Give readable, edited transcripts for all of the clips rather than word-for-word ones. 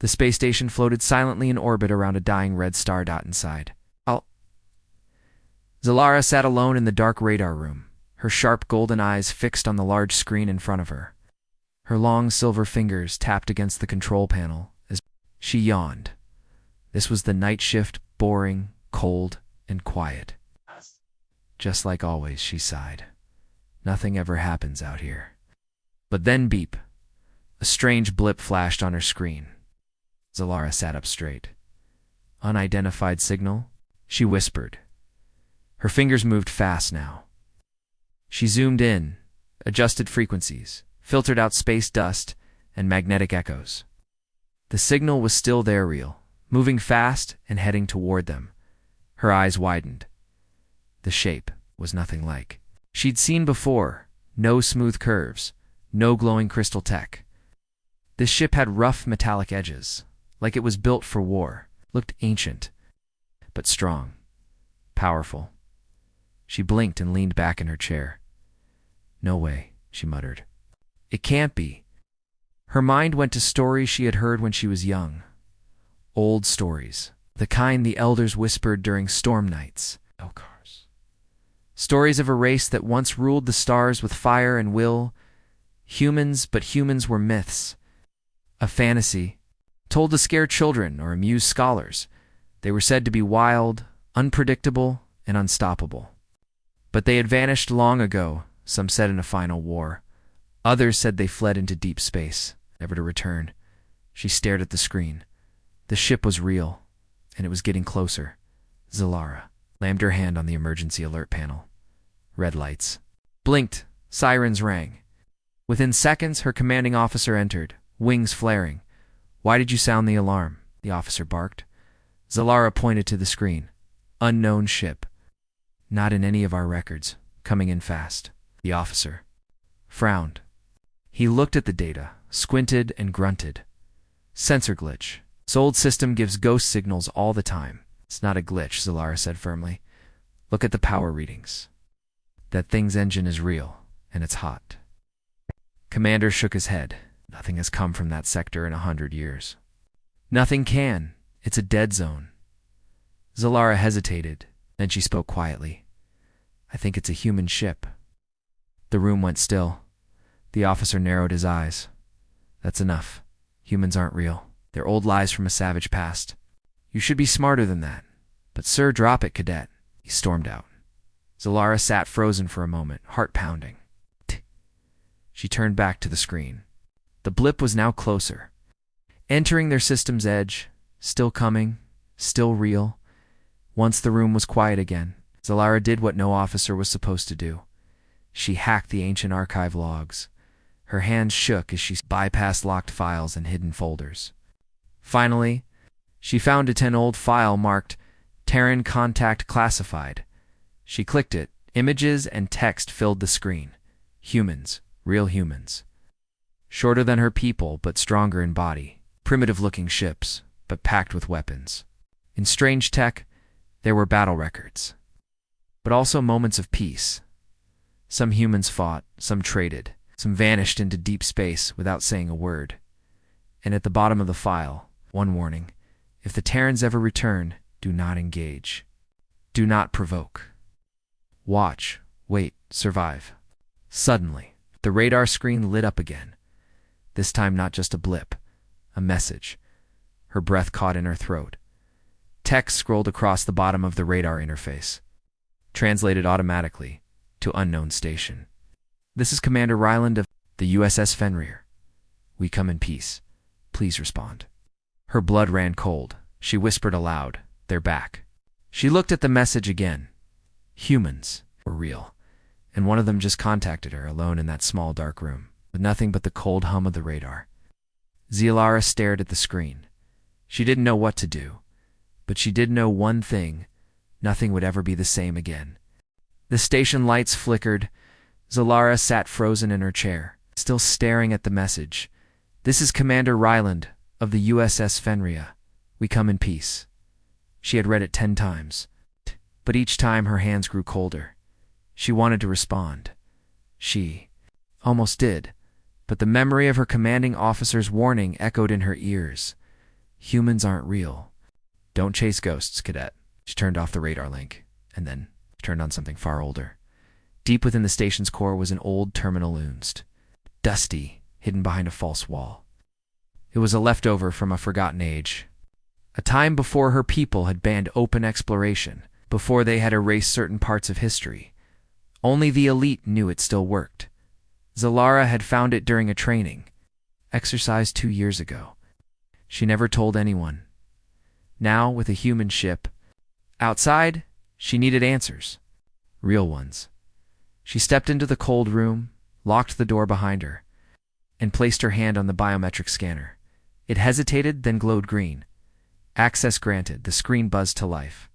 The space station floated silently in orbit around a dying red star dot inside. Zalara sat alone in the dark radar room, her sharp golden eyes fixed on the large screen in front of her. Her long silver fingers tapped against the control panel as she yawned. This was the night shift, boring, cold, and quiet. Just like always, she sighed. Nothing ever happens out here. But then beep. A strange blip flashed on her screen. Zalara sat up straight. Unidentified signal? She whispered. Her fingers moved fast now. She zoomed in, adjusted frequencies, filtered out space dust and magnetic echoes. The signal was still there, real, moving fast and heading toward them. Her eyes widened. The shape was nothing like she'd seen before. No smooth curves, no glowing crystal tech. This ship had rough metallic edges, like it was built for war. Looked ancient, but strong, powerful. She blinked and leaned back in her chair. No way, she muttered. It can't be. Her mind went to stories she had heard when she was young. Old stories, the kind the elders whispered during storm nights. Stories of a race that once ruled the stars with fire and will. Humans, but humans were myths. A fantasy, told to scare children or amuse scholars. They were said to be wild, unpredictable, and unstoppable. But they had vanished long ago, some said in a final war. Others said they fled into deep space, never to return. She stared at the screen. The ship was real, and it was getting closer. Zalara lammed her hand on the emergency alert panel. Red lights blinked, sirens rang. Within seconds, her commanding officer entered, wings flaring. Why did you sound the alarm? The officer barked. Zalara pointed to the screen. Unknown ship. Not in any of our records. Coming in fast. The officer frowned. He looked at the data, squinted and grunted. Sensor glitch. This old system gives ghost signals all the time. It's not a glitch, Zalara said firmly. Look at the power readings. That thing's engine is real, and it's hot. Commander shook his head. Nothing has come from that sector in 100 years. Nothing can. It's a dead zone. Zalara hesitated. Then she spoke quietly. I think it's a human ship. The room went still. The officer narrowed his eyes. That's enough. Humans aren't real. They're old lies from a savage past. You should be smarter than that. But sir, drop it, cadet. He stormed out. Zalara sat frozen for a moment, heart pounding. She turned back to the screen. The blip was now closer. Entering their system's edge. Still coming. Still real. Once the room was quiet again, Zalara did what no officer was supposed to do. She hacked the ancient archive logs. Her hands shook as she bypassed locked files and hidden folders. Finally, she found an old file marked Terran Contact Classified. She clicked it. Images and text filled the screen. Humans, real humans. Shorter than her people, but stronger in body. Primitive-looking ships, but packed with weapons. In strange tech, there were battle records, but also moments of peace. Some humans fought, some traded, some vanished into deep space without saying a word. And at the bottom of the file, one warning: if the Terrans ever return, do not engage. Do not provoke. Watch, wait, survive. Suddenly, the radar screen lit up again. This time not just a blip, a message. Her breath caught in her throat. Text scrolled across the bottom of the radar interface, translated automatically to unknown station. This is Commander Ryland of the USS Fenrir. We come in peace. Please respond. Her blood ran cold. She whispered aloud, they're back. She looked at the message again. Humans were real, and one of them just contacted her alone in that small dark room, with nothing but the cold hum of the radar. Zalara stared at the screen. She didn't know what to do. But she did know one thing: nothing would ever be the same again. The station lights flickered. Zalara sat frozen in her chair, still staring at the message. This is Commander Ryland of the USS Fenrir. We come in peace. She had read it 10 times, but each time her hands grew colder. She wanted to respond. She almost did, but the memory of her commanding officer's warning echoed in her ears. Humans aren't real. Don't chase ghosts, cadet. She turned off the radar link, and then turned on something far older. Deep within the station's core was an old terminal unst, dusty, hidden behind a false wall. It was a leftover from a forgotten age, a time before her people had banned open exploration, before they had erased certain parts of history. Only the elite knew it still worked. Zalara had found it during a training exercise 2 years ago. She never told anyone. Now, with a human ship outside, she needed answers. Real ones. She stepped into the cold room, locked the door behind her, and placed her hand on the biometric scanner. It hesitated, then glowed green. Access granted. The screen buzzed to life.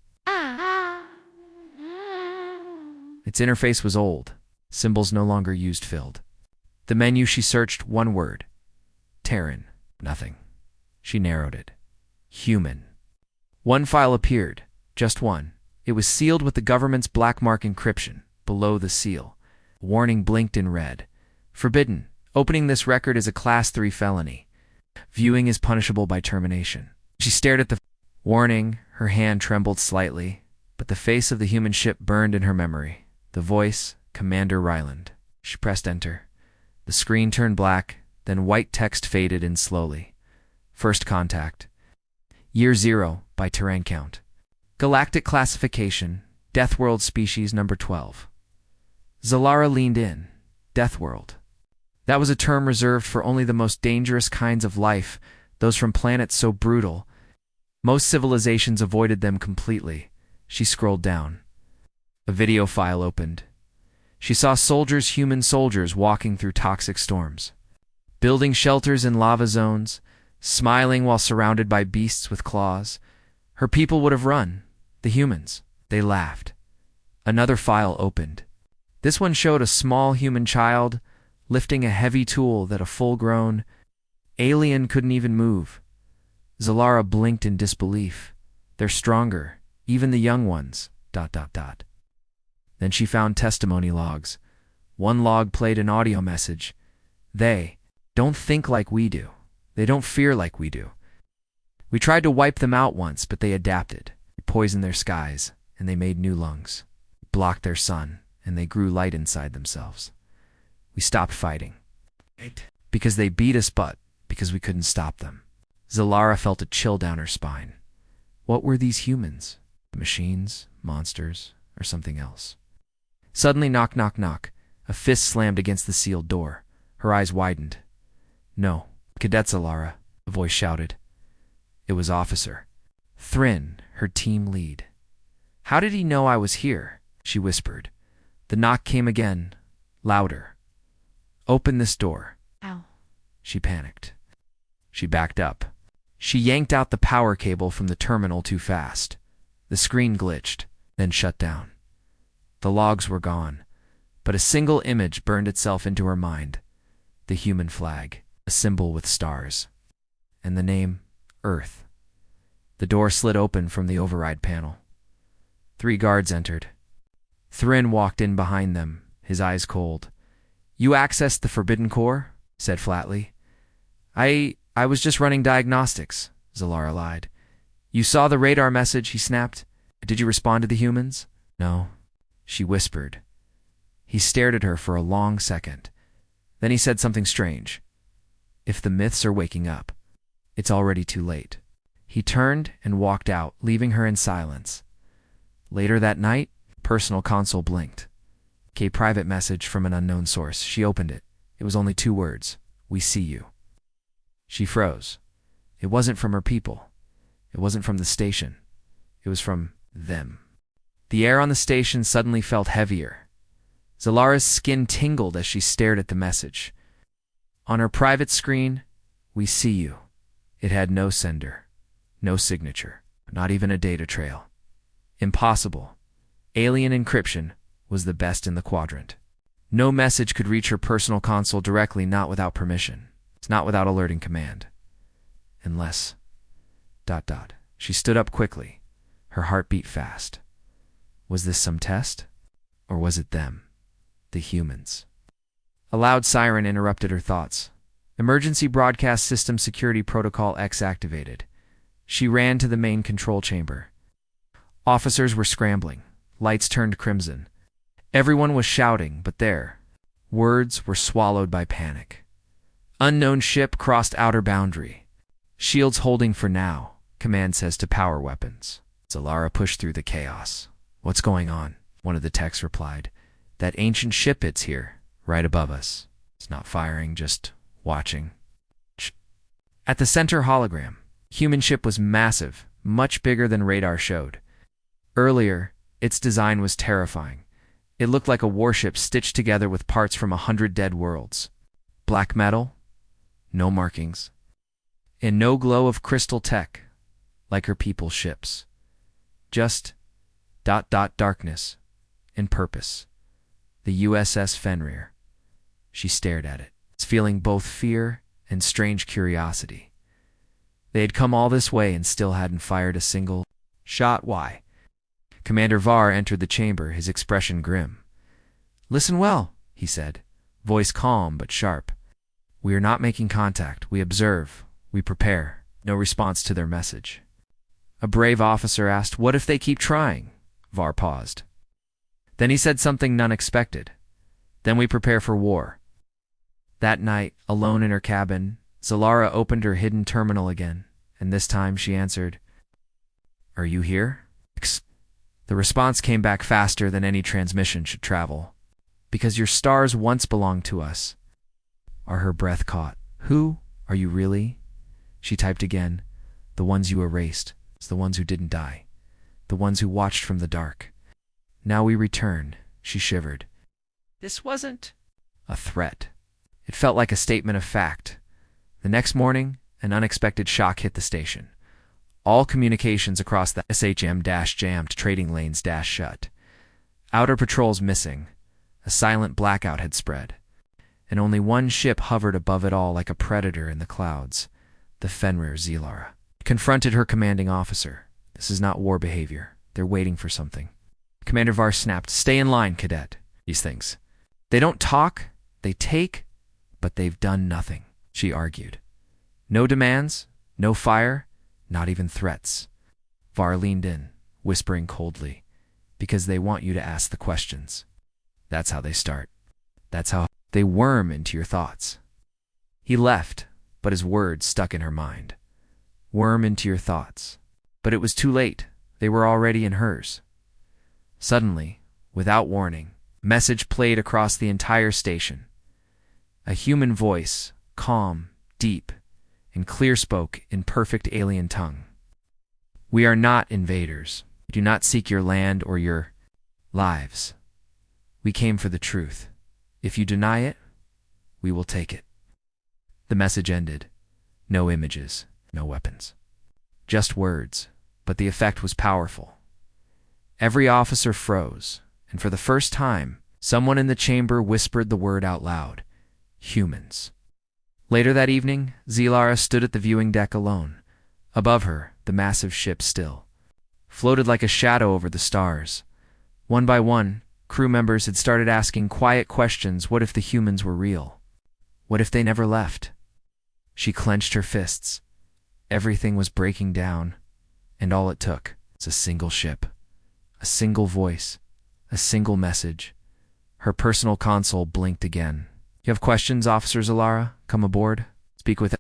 Its interface was old. Symbols no longer used filled. The menu she searched, one word. Terran. Nothing. She narrowed it. Human. One file appeared. Just one. It was sealed with the government's black mark encryption. Below the seal, a warning blinked in red. Forbidden. Opening this record is a Class 3 felony. Viewing is punishable by termination. She stared at the warning. Her hand trembled slightly, but the face of the human ship burned in her memory. The voice, Commander Ryland. She pressed enter. The screen turned black, then white text faded in slowly. First contact. Year 0 by terrain count. Galactic classification, Death World species number 12. Zalara leaned in. Death World. That was a term reserved for only the most dangerous kinds of life, those from planets so brutal. Most civilizations avoided them completely. She scrolled down. A video file opened. She saw human soldiers walking through toxic storms, building shelters in lava zones, smiling while surrounded by beasts with claws. Her people would have run. The humans. They laughed. Another file opened. This one showed a small human child lifting a heavy tool that a full-grown alien couldn't even move. Zalara blinked in disbelief. They're stronger, even the young ones. ... Then she found testimony logs. One log played an audio message. They don't think like we do. They don't fear like we do. We tried to wipe them out once, but they adapted. We poisoned their skies, and they made new lungs. We blocked their sun, and they grew light inside themselves. We stopped fighting. Because they beat us, but because we couldn't stop them. Zalara felt a chill down her spine. What were these humans? Machines, monsters, or something else? Suddenly, knock, knock, knock. A fist slammed against the sealed door. Her eyes widened. No, Cadet Zalara, a voice shouted. It was Officer Thrin, her team lead. How did he know I was here? She whispered. The knock came again, louder. Open this door. Ow. She panicked. She backed up. She yanked out the power cable from the terminal too fast. The screen glitched, then shut down. The logs were gone, but a single image burned itself into her mind. The human flag, a symbol with stars, and the name, Earth. The door slid open from the override panel. 3 guards entered. Thrin walked in behind them, his eyes cold. You accessed the Forbidden Core? Said flatly. I was just running diagnostics, Zalara lied. You saw the radar message, he snapped. Did you respond to the humans? No, she whispered. He stared at her for a long second. Then he said something strange. If the myths are waking up, it's already too late. He turned and walked out, leaving her in silence. Later that night, personal console blinked. A private message from an unknown source. She opened it. It was only 2 words. We see you. She froze. It wasn't from her people. It wasn't from the station. It was from them. The air on the station suddenly felt heavier. Zalara's skin tingled as she stared at the message. On her private screen, we see you. It had no sender, no signature, not even a data trail. Impossible. Alien encryption was the best in the quadrant. No message could reach her personal console directly, not without permission. It's not without alerting command. Unless... ... She stood up quickly. Her heart beat fast. Was this some test? Or was it them? The humans? A loud siren interrupted her thoughts. Emergency Broadcast System Security Protocol X activated. She ran to the main control chamber. Officers were scrambling. Lights turned crimson. Everyone was shouting, but their words were swallowed by panic. Unknown ship crossed outer boundary. Shields holding for now, command says to power weapons. Zalara pushed through the chaos. What's going on? One of the techs replied. That ancient ship, it's here, right above us. It's not firing, just watching. At the center hologram, human ship was massive, much bigger than radar showed. Earlier, its design was terrifying. It looked like a warship stitched together with parts from 100 dead worlds. Black metal, no markings, and no glow of crystal tech, like her people's ships. Just ... darkness, and purpose. The USS Fenrir. She stared at it, feeling both fear and strange curiosity. They had come all this way and still hadn't fired a single shot. Why? Commander Var entered the chamber, his expression grim. Listen well, he said, voice calm but sharp. We are not making contact. We observe. We prepare. No response to their message. A brave officer asked, what if they keep trying? Var paused. Then he said something unexpected. Then we prepare for war. That night, alone in her cabin, Zalara opened her hidden terminal again, and this time she answered, Are you here? The response came back faster than any transmission should travel. Because your stars once belonged to us. Her breath caught. Who? Are you really? She typed again. The ones you erased. It's the ones who didn't die. The ones who watched from the dark. Now we return, she shivered. This wasn't a threat. It felt like a statement of fact. The next morning, an unexpected shock hit the station. All communications across the SHM-jammed trading lanes shut. Outer patrols missing. A silent blackout had spread. And only one ship hovered above it all like a predator in the clouds. The Fenrir Zalara confronted her commanding officer. This is not war behavior. They're waiting for something. Commander Var snapped, Stay in line, cadet. These things. They don't talk, they take, but they've done nothing, she argued. No demands, no fire, not even threats. Var leaned in, whispering coldly, because they want you to ask the questions. That's how they start. That's how they worm into your thoughts. He left, but his words stuck in her mind. Worm into your thoughts. But it was too late. They were already in hers. Suddenly, without warning, a message played across the entire station. A human voice, calm, deep, and clear spoke in perfect alien tongue. We are not invaders. We do not seek your land or your lives. We came for the truth. If you deny it, we will take it. The message ended. No images, no weapons. Just words, but the effect was powerful. Every officer froze, and for the first time, someone in the chamber whispered the word out loud. Humans. Later that evening, Zalara stood at the viewing deck alone. Above her, the massive ship still floated like a shadow over the stars. One by one, crew members had started asking quiet questions. What if the humans were real? What if they never left? She clenched her fists. Everything was breaking down, and all it took was a single ship, a single voice, a single message. Her personal console blinked again. You have questions, Officer Zalara? Come aboard. Speak with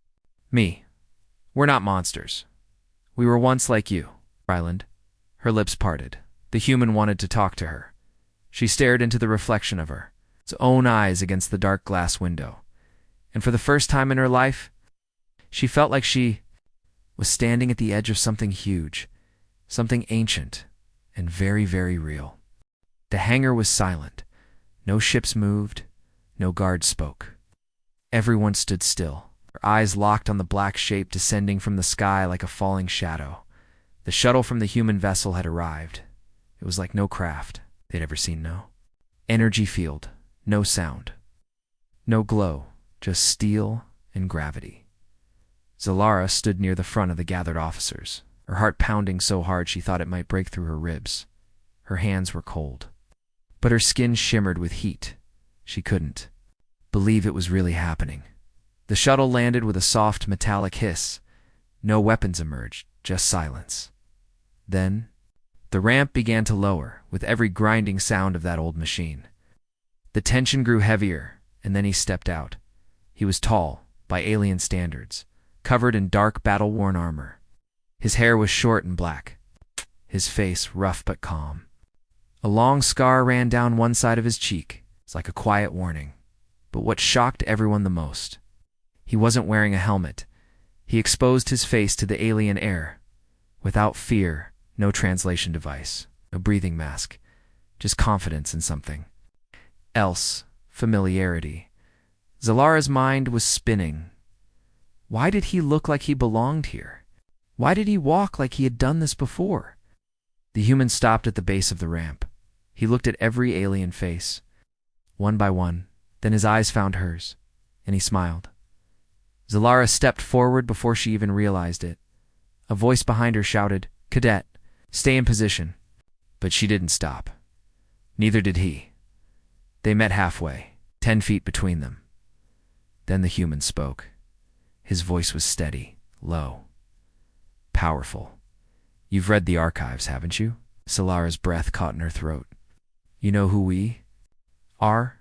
me. We're not monsters. We were once like you, Ryland. Her lips parted. The human wanted to talk to her. She stared into the reflection of her, its own eyes against the dark glass window. And for the first time in her life, she felt like she was standing at the edge of something huge, something ancient, and very, very real. The hangar was silent. No ships moved. No guards spoke. Everyone stood still, their eyes locked on the black shape descending from the sky like a falling shadow. The shuttle from the human vessel had arrived. It was like no craft they'd ever seen, no energy field, no sound, no glow, just steel and gravity. Zalara stood near the front of the gathered officers, her heart pounding so hard she thought it might break through her ribs. Her hands were cold, but her skin shimmered with heat. She couldn't believe it was really happening. The shuttle landed with a soft metallic hiss. No weapons emerged, just silence. Then, the ramp began to lower with every grinding sound of that old machine. The tension grew heavier, and then he stepped out. He was tall, by alien standards, covered in dark battle-worn armor. His hair was short and black, his face rough but calm. A long scar ran down one side of his cheek. It's like a quiet warning. But what shocked everyone the most, he wasn't wearing a helmet. He exposed his face to the alien air. Without fear, no translation device, no breathing mask, just confidence in something else, familiarity. Zalara's mind was spinning. Why did he look like he belonged here? Why did he walk like he had done this before? The human stopped at the base of the ramp. He looked at every alien face, one by one. Then his eyes found hers, and he smiled. Zalara stepped forward before she even realized it. A voice behind her shouted, "Cadet, stay in position." But she didn't stop. Neither did he. They met halfway, 10 feet between them. Then the human spoke. His voice was steady, low, powerful. "You've read the archives, haven't you?" Zalara's breath caught in her throat. "You know who we are?"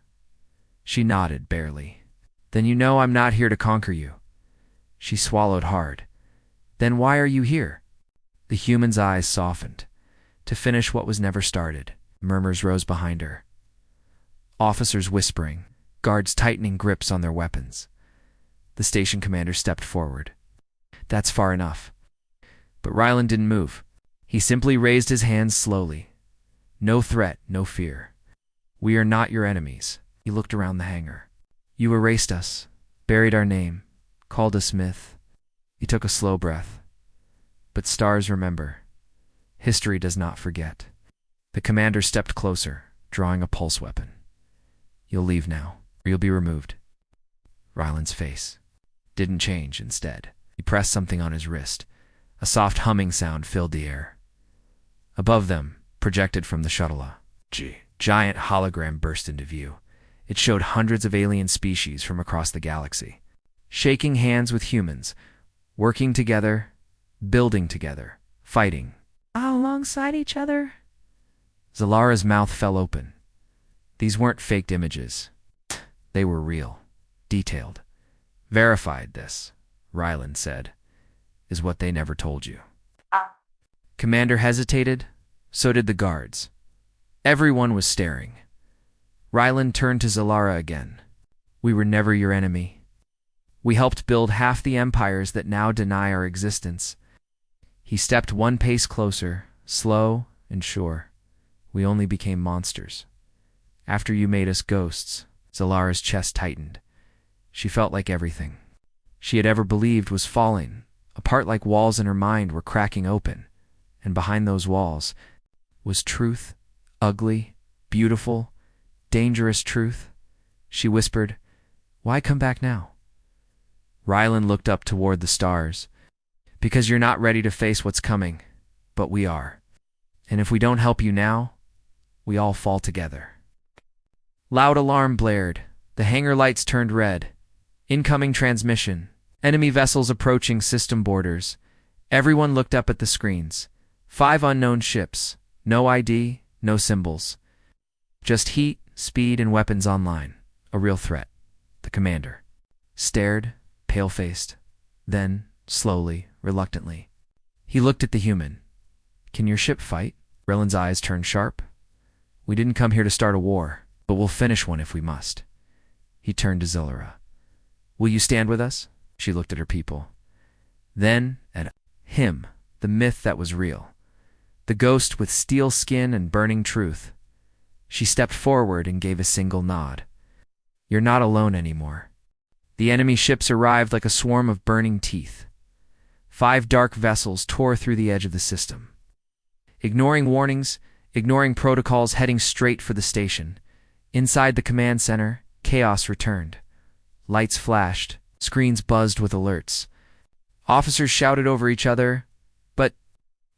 She nodded, barely. "Then you know I'm not here to conquer you." She swallowed hard. "Then why are you here?" The human's eyes softened. "To finish what was never started." Murmurs rose behind her. Officers whispering, guards tightening grips on their weapons. The station commander stepped forward. "That's far enough." But Ryland didn't move. He simply raised his hands slowly. "No threat, no fear. We are not your enemies." He looked around the hangar. "You erased us, buried our name, called us myth." He took a slow breath. "But stars remember. History does not forget." The commander stepped closer, drawing a pulse weapon. "You'll leave now, or you'll be removed." Ryland's face didn't change. Instead, he pressed something on his wrist. A soft humming sound filled the air. Above them, projected from the shuttle, a giant hologram burst into view. It showed hundreds of alien species from across the galaxy, shaking hands with humans, working together, building together, fighting alongside each other. Zalara's mouth fell open. These weren't faked images. They were real, detailed. "Verified this," Ryland said, "is what they never told you." Commander hesitated. So did the guards. Everyone was staring. Ryland turned to Zalara again. "We were never your enemy. We helped build half the empires that now deny our existence." He stepped one pace closer, slow and sure. "We only became monsters. After you made us ghosts." Zalara's chest tightened. She felt like everything she had ever believed was falling apart, like walls in her mind were cracking open. And behind those walls was truth, ugly, beautiful, dangerous truth. She whispered, "Why come back now?" Ryland looked up toward the stars. "Because you're not ready to face what's coming, but we are. And if we don't help you now, we all fall together." Loud alarm blared. The hangar lights turned red. Incoming transmission. Enemy vessels approaching system borders. Everyone looked up at the screens. 5 unknown ships. No ID, no symbols. Just heat, speed, and weapons online. A real threat. The commander stared, pale-faced. Then, slowly, reluctantly, he looked at the human. "Can your ship fight?" Ryland's eyes turned sharp. "We didn't come here to start a war, but we'll finish one if we must." He turned to Zalara. "Will you stand with us?" She looked at her people. Then at him, the myth that was real. The ghost with steel skin and burning truth. She stepped forward and gave a single nod. "You're not alone anymore." The enemy ships arrived like a swarm of burning teeth. 5 dark vessels tore through the edge of the system. Ignoring warnings, ignoring protocols, heading straight for the station. Inside the command center, chaos returned. Lights flashed, screens buzzed with alerts. Officers shouted over each other, but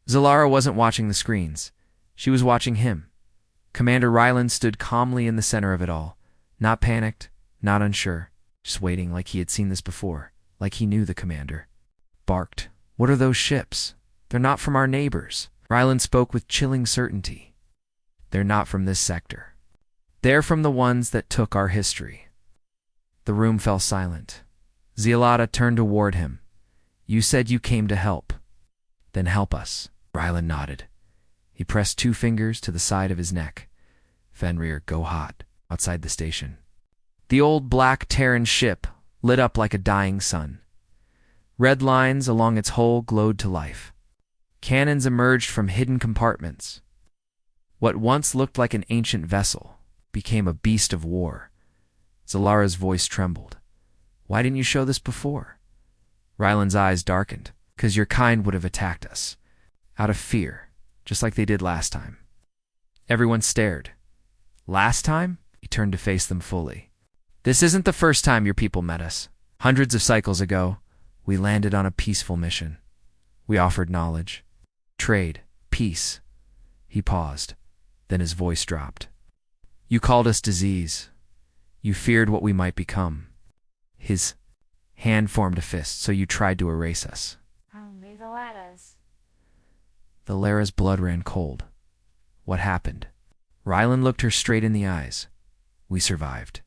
Zalara wasn't watching the screens. She was watching him. Commander Ryland stood calmly in the center of it all, not panicked, not unsure, just waiting, like he had seen this before, like he knew the commander. Barked. "What are those ships?" They're not from our neighbors. Rylan spoke with chilling certainty. They're not from this sector. They're from the ones that took our history. The room fell silent. Zealata turned toward him. You said you came to help. Then help us. Rylan nodded. He pressed 2 fingers to the side of his neck. Fenrir, go hot, outside the station. The old black Terran ship lit up like a dying sun. Red lines along its hull glowed to life. Cannons emerged from hidden compartments. What once looked like an ancient vessel became a beast of war. Zalara's voice trembled. Why didn't you show this before? Rylan's eyes darkened. Because your kind would have attacked us. Out of fear, just like they did last time. Everyone stared. Last time? He turned to face them fully. This isn't the first time your people met us. Hundreds of cycles ago, we landed on a peaceful mission. We offered knowledge, trade, peace. He paused. Then his voice dropped. You called us disease. You feared what we might become. His hand formed a fist, so you tried to erase us. Only the ladders. The Lara's blood ran cold. What happened? Rylan looked her straight in the eyes. We survived.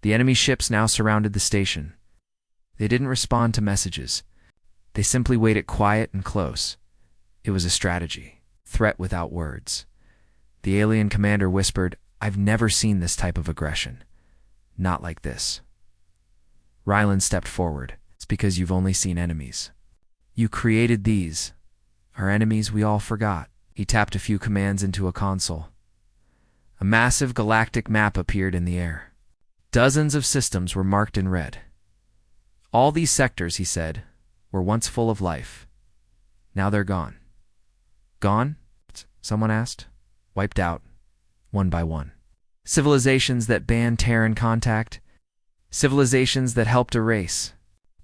The enemy ships now surrounded the station. They didn't respond to messages. They simply waited quiet and close. It was a strategy, threat without words. The alien commander whispered, I've never seen this type of aggression. Not like this. Rylan stepped forward. It's because you've only seen enemies. You created these. Our enemies we all forgot. He tapped a few commands into a console. A massive galactic map appeared in the air. Dozens of systems were marked in red. All these sectors, he said, were once full of life. Now they're gone. Gone? Someone asked. Wiped out, one by one. Civilizations that banned Terran contact. Civilizations that helped erase.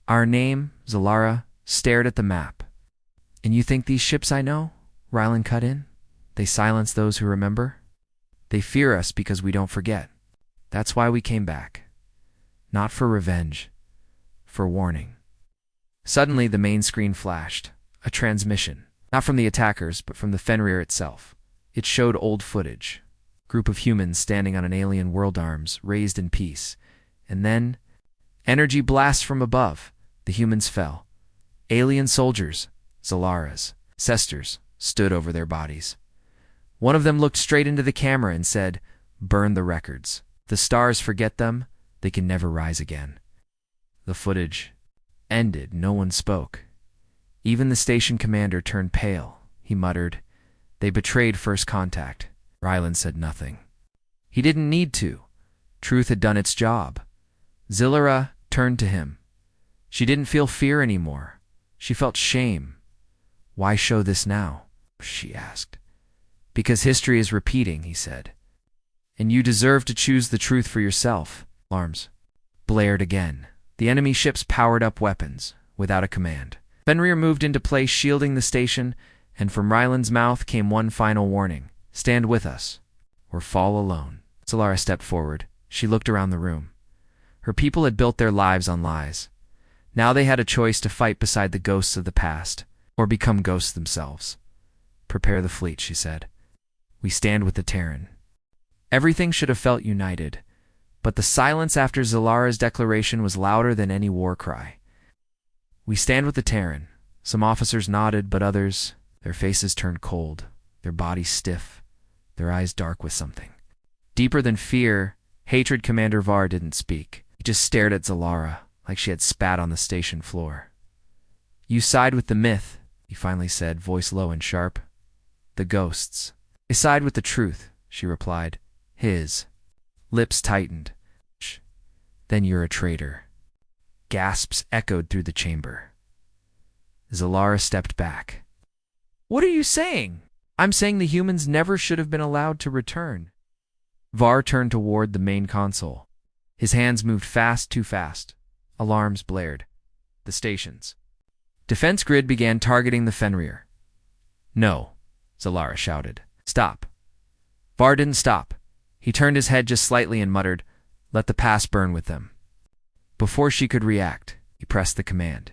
Our name, Zalara, stared at the map. And you think these ships I know? Rylan cut in. They silence those who remember. They fear us because we don't forget. That's why we came back. Not for revenge. For warning. Suddenly the main screen flashed. A transmission. Not from the attackers, but from the Fenrir itself. It showed old footage. Group of humans standing on an alien world, arms raised in peace. And then, energy blasts from above. The humans fell. Alien soldiers, Zalaras, Cesters, stood over their bodies. One of them looked straight into the camera and said, burn the records. The stars forget them, they can never rise again. The footage ended. No one spoke. Even the station commander turned pale. He muttered, they betrayed first contact. Rylan said nothing. He didn't need to. Truth had done its job. Zilara turned to him. She didn't feel fear anymore. She felt shame. Why show this now? She asked. Because history is repeating, he said. And you deserve to choose the truth for yourself. Alarms blared again. The enemy ships powered up weapons, without a command. Fenrir moved into place, shielding the station, and from Rylan's mouth came one final warning. Stand with us, or fall alone. Zalara stepped forward. She looked around the room. Her people had built their lives on lies. Now they had a choice to fight beside the ghosts of the past, or become ghosts themselves. Prepare the fleet, she said. We stand with the Terran. Everything should have felt united, but the silence after Zalara's declaration was louder than any war cry. We stand with the Terran. Some officers nodded, but others, their faces turned cold, their bodies stiff, their eyes dark with something. Deeper than fear, hatred. Commander Var didn't speak. He just stared at Zalara, like she had spat on the station floor. You side with the myth, he finally said, voice low and sharp. The ghosts. I side with the truth, she replied. His lips tightened. Shh. Then you're a traitor. Gasps echoed through the chamber. Zalara stepped back. What are you saying? I'm saying the humans never should have been allowed to return. Var turned toward the main console. His hands moved fast, too fast. Alarms blared. The stations. Defense grid began targeting the Fenrir. No, Zalara shouted. Stop. Var didn't stop. He turned his head just slightly and muttered, let the past burn with them. Before she could react, he pressed the command.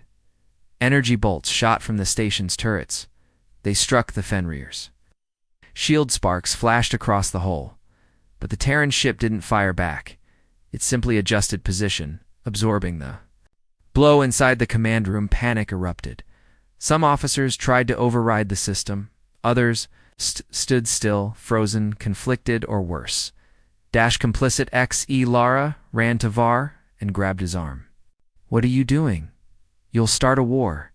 Energy bolts shot from the station's turrets. They struck the Fenrir's. Shield sparks flashed across the hull, but the Terran ship didn't fire back. It simply adjusted position, absorbing the blow. Inside the command room. Panic erupted. Some officers tried to override the system. Others stood still, frozen, conflicted, or worse. Complicit XE Lara ran to Var and grabbed his arm. "What are you doing? You'll start a war."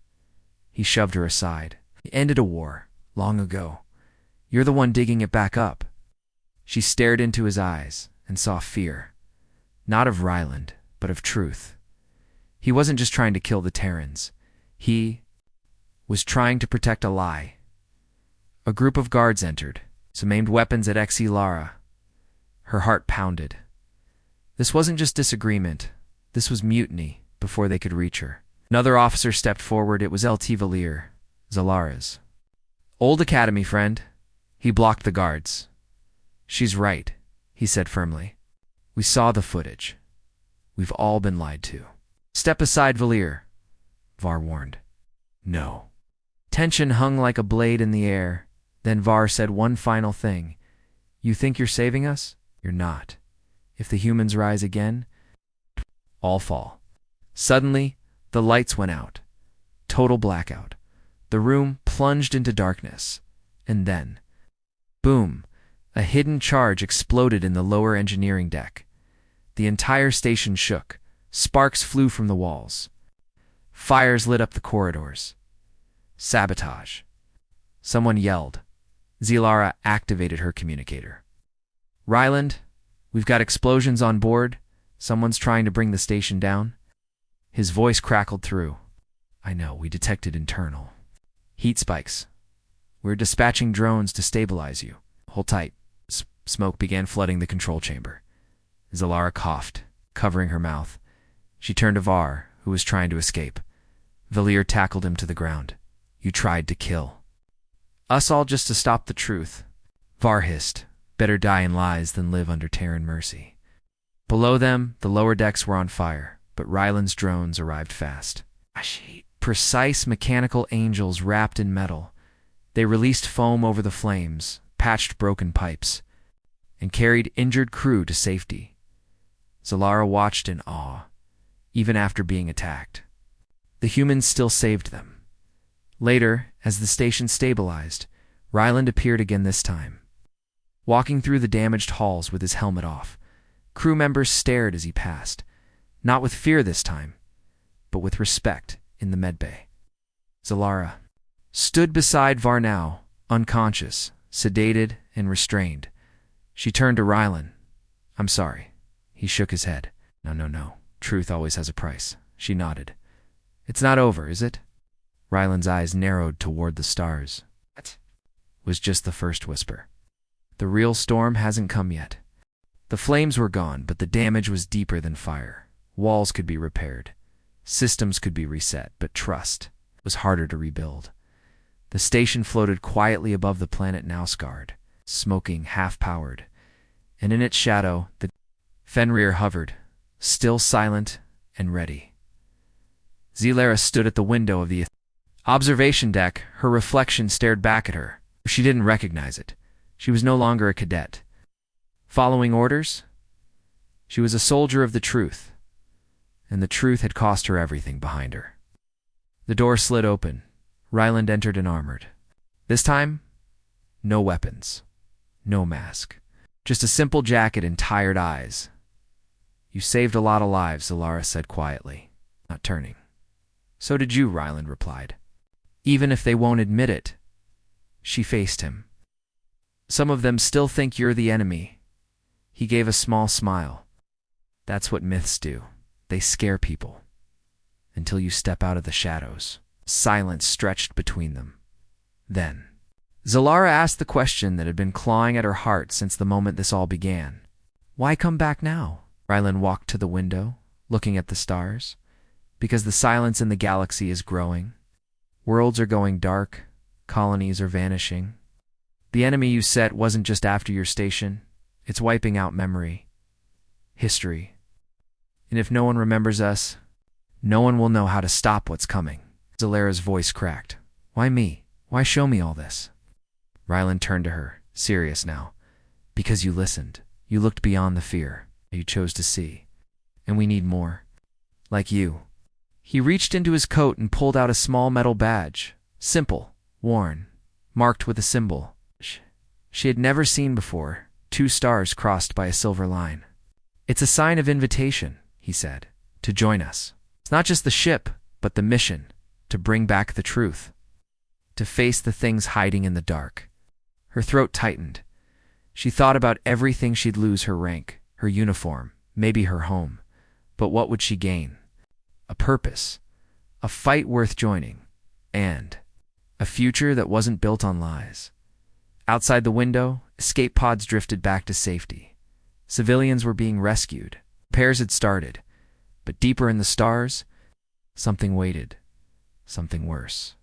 He shoved her aside. "He ended a war, long ago. You're the one digging it back up." She stared into his eyes and saw fear. Not of Ryland, but of truth. He wasn't just trying to kill the Terrans. He was trying to protect a lie. A group of guards entered, some aimed weapons at XE Lara. Her heart pounded. This wasn't just disagreement. This was mutiny before they could reach her. Another officer stepped forward. It was LT Valir, Zalara's old academy friend. He blocked the guards. "She's right," he said firmly. "We saw the footage. We've all been lied to." "Step aside, Valir," Var warned. "No." Tension hung like a blade in the air. Then Var said one final thing. "You think you're saving us? You're not. If the humans rise again, all fall." Suddenly, the lights went out. Total blackout. The room plunged into darkness. And then, boom, a hidden charge exploded in the lower engineering deck. The entire station shook. Sparks flew from the walls. Fires lit up the corridors. Sabotage. Someone yelled. Zilara activated her communicator. "Ryland, we've got explosions on board. Someone's trying to bring the station down." His voice crackled through. "I know, we detected internal heat spikes. We're dispatching drones to stabilize you. Hold tight." Smoke began flooding the control chamber. Zilara coughed, covering her mouth. She turned to Var, who was trying to escape. Valir tackled him to the ground. "You tried to kill us all just to stop the truth." Var hissed. "Better die in lies than live under Terran mercy." Below them, the lower decks were on fire, but Ryland's drones arrived fast. Precise mechanical angels wrapped in metal. They released foam over the flames, patched broken pipes, and carried injured crew to safety. Zalara watched in awe, even after being attacked. The humans still saved them. Later, as the station stabilized, Ryland appeared again this time. Walking through the damaged halls with his helmet off, crew members stared as he passed, not with fear this time, but with respect in the medbay. Zalara stood beside Varnau, unconscious, sedated, and restrained. She turned to Ryland. "I'm sorry." He shook his head. No. Truth always has a price." She nodded. "It's not over, is it?" Ryland's eyes narrowed toward the stars. "That was just the first whisper. The real storm hasn't come yet." The flames were gone, but the damage was deeper than fire. Walls could be repaired. Systems could be reset, but trust was harder to rebuild. The station floated quietly above the planet now scarred, smoking, half-powered, and in its shadow the Fenrir hovered, still silent and ready. Zilara stood at the window of the observation deck. Her reflection stared back at her. She didn't recognize it. She was no longer a cadet. Following orders? She was a soldier of the truth, and the truth had cost her everything behind her. The door slid open. Ryland entered unarmored. This time, no weapons, no mask, just a simple jacket and tired eyes. "You saved a lot of lives," Zalara said quietly, not turning. "So did you," Ryland replied. "Even if they won't admit it." She faced him. "Some of them still think you're the enemy." He gave a small smile. "That's what myths do. They scare people. Until you step out of the shadows." Silence stretched between them. Then, Zalara asked the question that had been clawing at her heart since the moment this all began. "Why come back now?" Ryland walked to the window, looking at the stars. "Because the silence in the galaxy is growing. Worlds are going dark. Colonies are vanishing. The enemy you set wasn't just after your station. It's wiping out memory, history. And if no one remembers us, no one will know how to stop what's coming." Zalara's voice cracked. "Why me? Why show me all this? Ryland turned to her, serious now. Because you listened. You looked beyond the fear. You chose to see. And we need more. Like you. He reached into his coat and pulled out a small metal badge. Simple, worn, marked with a symbol she had never seen before, 2 stars crossed by a silver line. It's a sign of invitation, he said, to join us. It's not just the ship, but the mission, to bring back the truth, to face the things hiding in the dark. Her throat tightened. She thought about everything she'd lose: her rank, her uniform, maybe her home. But what would she gain? A purpose, a fight worth joining, and a future that wasn't built on lies. Outside the window, escape pods drifted back to safety. Civilians were being rescued. Repairs had started. But deeper in the stars, something waited. Something worse.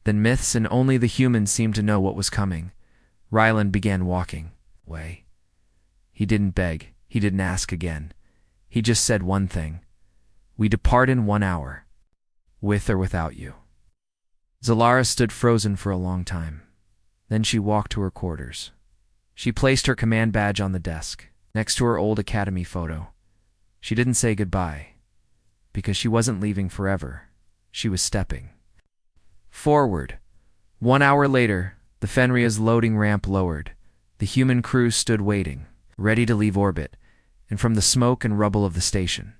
Than myths, and only the humans seemed to know what was coming. Ryland began walking away. He didn't beg. He didn't ask again. He just said one thing. We depart in 1 hour. With or without you. Zalara stood frozen for a long time. Then she walked to her quarters. She placed her command badge on the desk, next to her old academy photo. She didn't say goodbye, because she wasn't leaving forever. She was stepping forward. 1 hour later, the Fenrir's loading ramp lowered. The human crew stood waiting, ready to leave orbit, and from the smoke and rubble of the station,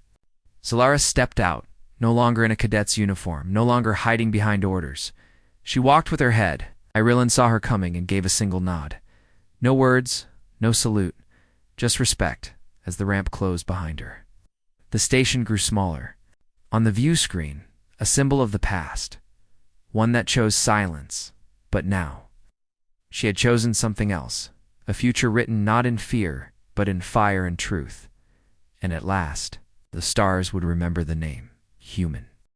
Zalara stepped out, no longer in a cadet's uniform, no longer hiding behind orders. She walked with her head. Ryland saw her coming and gave a single nod. No words, no salute, just respect as the ramp closed behind her. The station grew smaller. On the view screen, a symbol of the past, one that chose silence. But now, she had chosen something else, a future written not in fear, but in fire and truth. And at last, the stars would remember the name, human.